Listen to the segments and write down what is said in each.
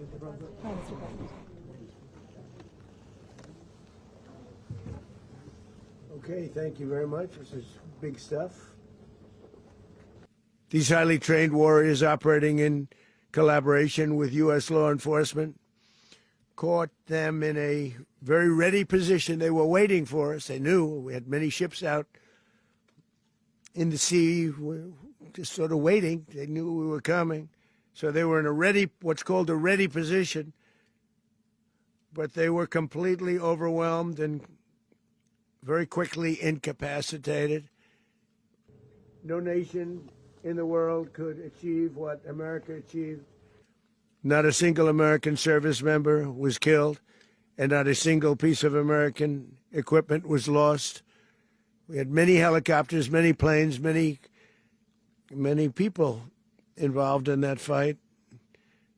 Mr. President. Hi, Mr. President. Okay, thank you very much. This is big stuff. These highly trained warriors operating in collaboration with U.S. law enforcement caught them in a very ready position. They were waiting for us. They knew we had many ships out in the sea, just sort of waiting. They knew we were coming. So they were in a ready, what's called a ready position. But they were completely overwhelmed and very quickly incapacitated. No nation in the world could achieve what America achieved. Not a single American service member was killed, and not a single piece of American equipment was lost. We had many helicopters, many planes, many people involved in that fight.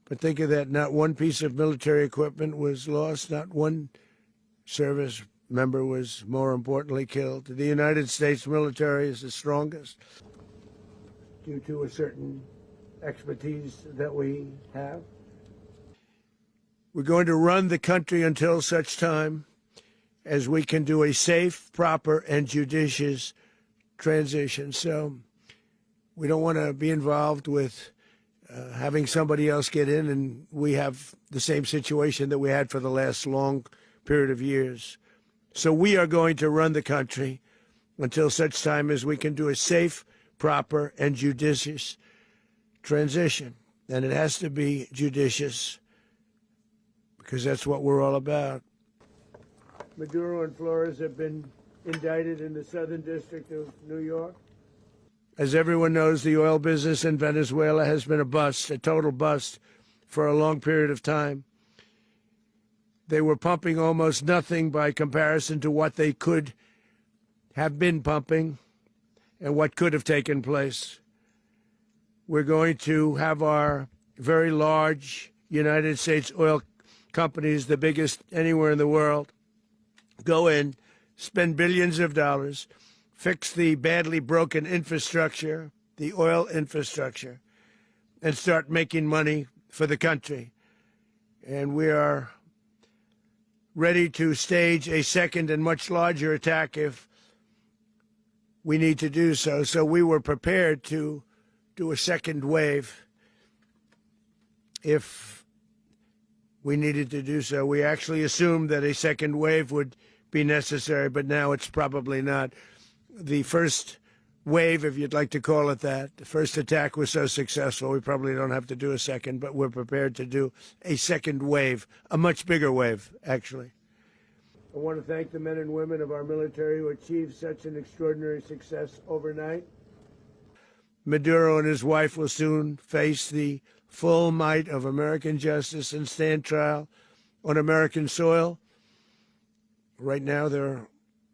But think of that, not one piece of military equipment was lost, not one service member was, more importantly, killed. The United States military is the strongest due to a certain expertise that we have. We're going to run the country until such time as we can do a safe, proper, and judicious transition. So we don't want to be involved with having somebody else get in, and we have the same situation that we had for the last long period of years. So we are going to run the country until such time as we can do a safe, proper, and judicious transition. And it has to be judicious because that's what we're all about. Maduro and Flores have been indicted in the Southern District of New York. As everyone knows, the oil business in Venezuela has been a bust, a total bust, for a long period of time. They were pumping almost nothing by comparison to what they could have been pumping and what could have taken place. We're going to have our very large United States oil companies, the biggest anywhere in the world, go in, spend billions of dollars, fix the badly broken infrastructure, the oil infrastructure, and start making money for the country. And we are ready to stage a second and much larger attack if we need to do so. So we were prepared to do a second wave if we needed to do so. We actually assumed that a second wave would be necessary, but now it's probably not. The first wave, if you'd like to call it that, the first attack was so successful, we probably don't have to do a second, but we're prepared to do a second wave, a much bigger wave, actually. I want to thank the men and women of our military who achieved such an extraordinary success overnight. Maduro and his wife will soon face the full might of American justice and stand trial on American soil. Right now, they're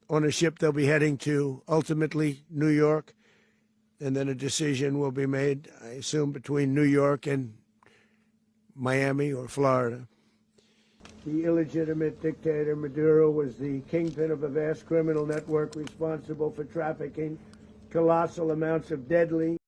on a ship they'll be heading to, ultimately, New York, and then a decision will be made, I assume, between New York and Miami or Florida. The illegitimate dictator Maduro was the kingpin of a vast criminal network responsible for trafficking colossal amounts of deadly